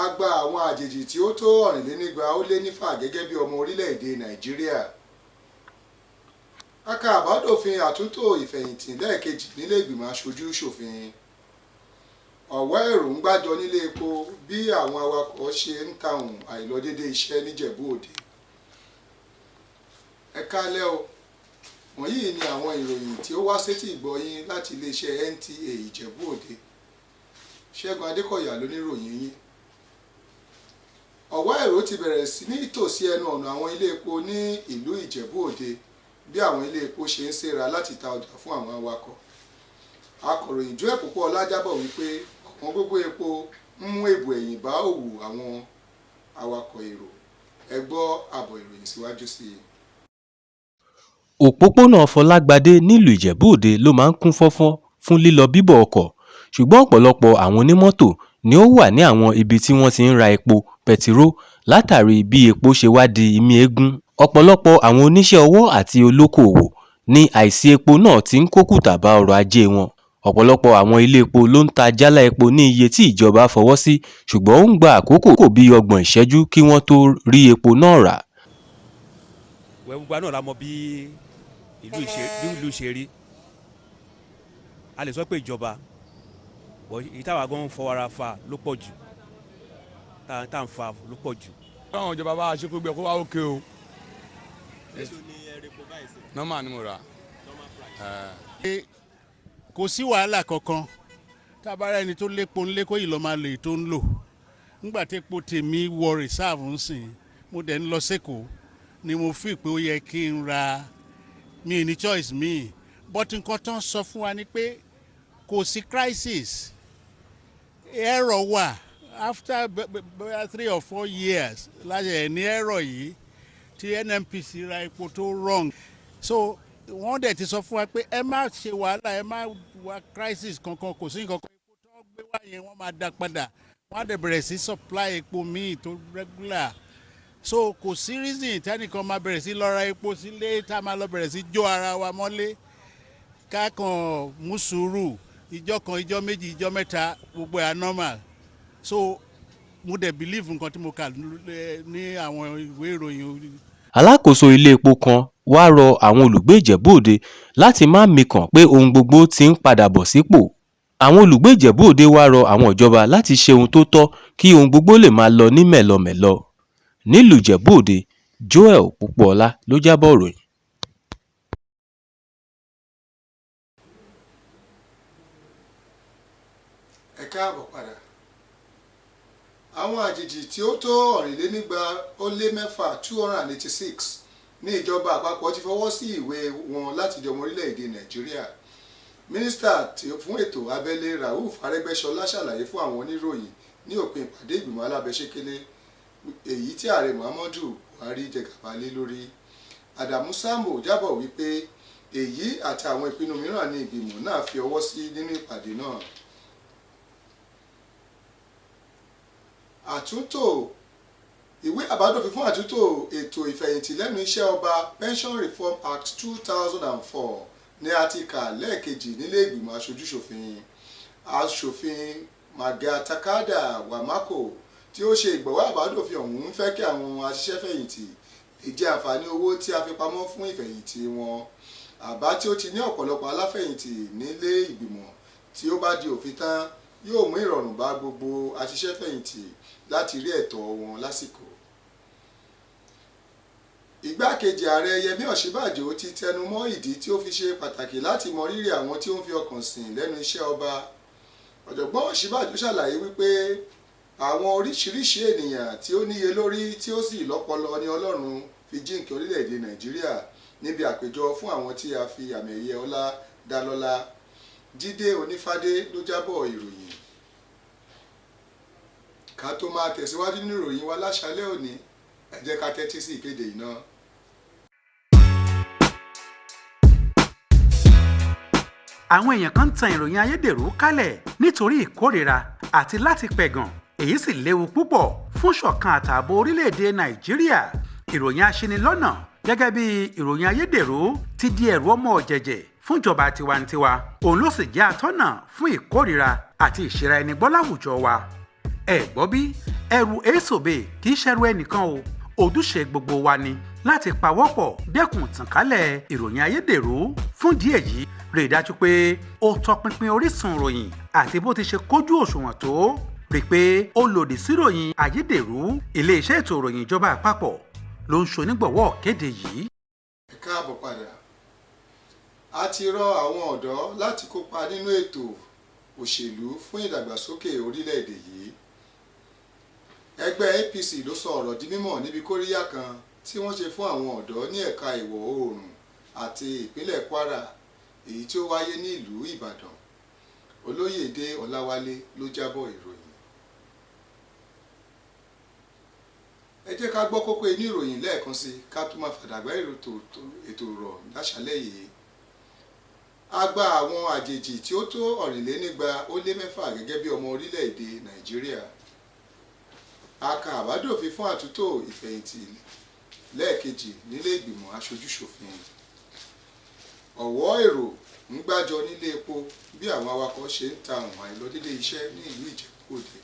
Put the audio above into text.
a gba àwọn àjèjì tí ó tó 2,400 gẹ́gẹ́ bí ọmọ orílẹ̀-èdè Nàìjíríà. A ka àbádòfin àtúntò ìfẹ̀yìntì lẹ́ẹ̀kejì nílé ìgbìmọ̀ aṣojú ṣòfin. Ọ̀wọ́ èrò ń gbájọ nílé epo bí àwọn awakọ̀ ṣe ń tàùn àìlọdédé iṣẹ́ níjẹ̀bú òde. Ẹ káalẹ́ o, wọ̀nyí ni àwọn ìròyìn tí ó wá sétí ìgbọ́ yín láti iléeṣẹ́ NTA Ijebu ode. Ṣẹ́gun Adékọ̀yà lóníròyìn yín. Ọ̀wọ́ èrò ti bẹ̀rẹ̀ sí ní tòsí ẹnu ọ̀nà àwọn ilé epo ní ìlú Ìjẹ̀bú Òde bí àwọn ilé epo ṣe ń ṣera láti ta ọjà fún àwọn awakọ̀. Akọ̀ròyìn Joel Púpọ̀ Ọlájábọ̀ wípé ọ̀wọ́n gógó epo ń mú èbù ẹ̀yìn bá òwò àwọn awakọ̀ èrò. Ẹ gbọ́ àbọ̀ ìròyìn síwájú sí i. Òpópónà Fọlágbadé nílùú Ìjẹ̀bú Òde ló máa ń kún fọ́fọ́ fún lílọ bíbọ̀ ọkọ̀, ṣùgbọ́n ọ̀pọ̀lọpọ̀ àwọn onímọ́tò ni ó wà ní àwọn ibi tí wọ́n ti ń ra epo pẹtiró látàrí bí epo ṣe wá di imí eégún. Ọ̀pọ̀lọpọ̀ àwọn oníṣẹ́ ọwọ́ àti olókoòwò ní àìsí epo náà ti ń kókùtà bá ọrọ̀ ajé wọn. Ọ̀pọ̀lọpọ̀ àwọn ilé epo ló ń ta jálá epo ní iye tí ìjọba fọwọ́ sí, ṣùgbọ́n ó ń gba àkókò bí 30 ìṣẹ́jú kí wọ́n tó rí epo náà rà. Gbogbo náà la mọ̀ bí ìlú ṣe rí. A lè sọ pé ìjọba ìtawà gan fọwọ́ra fa ló pọ̀ jù, tá à ń fa ló pọ̀ jù. Àwọn ìjọba bá a ṣe gbogbo ẹ̀kọ́ wá òkè o. Nọ́mà ni mo rà. Kò sí wàhálà kankan tábàárà ẹni tó lépo ńlé kó yìí lọ́ọ́ máa lè tó ń lò. Nígbà tí epo tèmi wọ rìsáàfù ń sìn, mo dẹ̀ ń lọ sẹ́kọ̀ọ́ ni mo fi pé ó yẹ kí n ra mi ní choice mi. But nǹkan tó ń sọ fún wa ni pé kò sí crisis. Error wà after 3 or 4 years lájẹ̀ ní error yìí tí NNPC ra epo tó wrong. So wọ́n dẹ̀ ti sọ fún wa pé ẹ má ṣe wàhálà, ẹ má wá crisis kankan, kò sí nǹkan kan. Epo tó gbé wá yẹn wọ́n máa dá padà, wọ́n á dẹ̀ bẹ̀rẹ̀ sí supply epo míì tó regular. So kò sí reason tẹ́nìkan máa bẹ̀rẹ̀ sí lọ ra epo sílé tá a máa lọ bẹ̀rẹ̀ sí jó ara wa mọ́lé. Ká kàn mú sùúrù, ìjọ kan, ìjọ méjì, ìjọ mẹ́ta, gbogbo ẹ̀ normal. So mo dẹ̀ believe nǹkan tí mo kà ní àwọn ìwé ìròyìn. Alákòóso ilé epo kan wá rọ àwọn olùgbé Ìjẹ̀bú Òde láti má mikàn pé ohun gbogbo ti ń padà bọ̀ sípò. Àwọn olùgbé Ìjẹ̀bú Òde wá rọ àwọn ìjọba láti ṣe ohun tó tọ́ kí ohun gbogbo lè máa lọ ní mẹ̀lọmẹ̀lọ. Nílùú Ìjẹ̀bú Òde, Joel Púpọ̀ Ọlá ló jábọ̀ ìròyìn. Ẹ káàbọ̀ padà. Àwọn àjèjì tí ó tó 286 ní ìjọba àpapọ̀ ti fọwọ́ sí ìwé wọn láti di ọmọ orílẹ̀-èdè Nàìjíríà. Mínísítà fún ètò abẹ́lé Rauf Arẹ́gbẹ́ṣọlá ṣàlàyé fún àwọn oníròyìn ní òpin ìpàdé ìgbìmọ̀ alábẹ́sẹ́kẹ́lé èyí tí ààrẹ Muhammadu Buhari jẹ gàba lé lórí. Adamu Sambo jábọ̀ wípé èyí àti àwọn ìpinnu mìíràn ní ìgbìmọ̀ náà fi ọwọ́ sí nínú ìpàdé náà. Àtúntò ìwé àbádòfin fún àtúntò ètò ìfẹ̀yìntì lẹ́nu iṣẹ́ ọba Pension Reform Act 2004 ni a ti kà lẹ́ẹ̀kejì nílé ìgbìmọ̀ aṣojú-ṣòfin. Aṣòfin Maga Takada Wamako tí ó ṣe ìgbọ̀wọ́ àbádòfin ọ̀hún ń fẹ́ kí àwọn aṣiṣẹ́fẹ̀yìntì lè jẹ àǹfààní owó tí a fi pamọ́ fún ìfẹ̀yìntì wọn. Àbá tí ó ti ní ọ̀pọ̀lọpọ̀ aláfẹ̀yìntì nílé ìgbìmọ̀ tí ó bá di òfin tán yóò mú ìrọ̀rùn bá gbogbo aṣiṣẹ́fẹ̀yìntì láti rí ẹ̀tọ́ wọn lásìkò. Igbákejì ààrẹ Yẹmí Ọ̀ṣínbàjò ti tẹnu mọ́ ìdí tí ó fi ṣe pàtàkì láti mọ rírì àwọn tí ó ń fi ọkàn sìn lẹ́nu iṣẹ́ ọba. Ọ̀jọ̀gbọ́n Ọ̀ṣínbàjò ṣàlàyé wípé àwọn oríṣiríṣi ènìyàn tí ó níye lórí tí ó sì lọ́pọlọ ní Ọlọ́run fi jíǹkì orílẹ̀-èdè Nàìjíríà níbi àpéjọ fún àwọn tí a fi àmì ẹ̀yẹ ọlá dá lọ́lá. Jídé Onífádé ló jábọ̀ ìròyìn. Ká tó máa tẹ̀síwájú nínú ìròyìn wa láṣálẹ́ òní, ẹ jẹ́ ká tẹ́tí sí ìkéde yìí náà. Àwọn èèyàn kan ń tan ìròyìn ayédèrú kálẹ̀ nítorí ìkórìíra àti láti pẹ̀gàn, èyí sì léwu púpọ̀ fún ṣọ̀kan àtààbò orílẹ̀-èdè Nàìjíríà. Ìròyìn aṣinilọ́nà gẹ́gẹ́ bí ìròyìn ayédèrú ti di ẹ̀rù ọmọ ọ̀jẹ̀jẹ̀ fúnjọba tiwantiwa, òun ló sì jẹ́ atọ́nà fún ìkórìíra àti ìṣera ẹni gbọ́ láwùjọ wa. ẹ gbọ́ bí ẹrù èsòbe kì í ṣẹrù ẹnìkan o ojúṣe gbogbo wa ni láti pawọ́pọ̀ dẹ́kun ìtànkálẹ̀ ìròyìn ayédèrú. Fún díẹ̀ yìí rí i dájú pé ó tọpinpin orísun ìròyìn àti bó ti ṣe kójú òṣùwọ̀n tó. Rí i pé ó lòdì sí ìròyìn ayédèrú. Iléeṣẹ́ ètò ìròyìn ìjọba àpapọ̀ ló ń ṣonígbọ̀wọ́ kéde yìí. Ẹ káàbọ̀ padà. A ti rọ àwọn ọ̀dọ́ láti kópa nínú ètò òṣèlú fún ìdàgbàsókè orílẹ̀-èdè yìí. Ẹgbẹ́ APC ló sọ ọ̀rọ̀ di mímọ̀ níbi kóríyá kan tí wọ́n ṣe fún àwọn ọ̀dọ́ ní ẹ̀ka ìwọ̀ oòrùn àti ìpínlẹ̀ Kwara èyí tí ó wáyé ní ìlú Ìbàdàn. Olóyèdé Ọláwálé ló jábọ̀ ìròyìn. Ẹ jẹ́ ká gbọ́ kókó inú ìròyìn lẹ́ẹ̀kan sí ká tó máa fàdàgbà ètò rọ̀ láṣálẹ́ yìí. A gba àwọn àjèjì tí ó tó 246 gẹ́gẹ́ bí ọmọ orílẹ̀-èdè Nàìjíríà. A ka àbádòfin fún àtúntò ìfẹ̀yìntì lẹ́ẹ̀kejì nílé ìgbìmọ̀ aṣojú-ṣòfin. Ọ̀wọ́ èrò ń gbájọ nílé epo bí àwọn awakọ̀ ṣe ń ta àwọn àìlọdédé iṣẹ́ ní ìlú Ìjẹ̀bú Òde.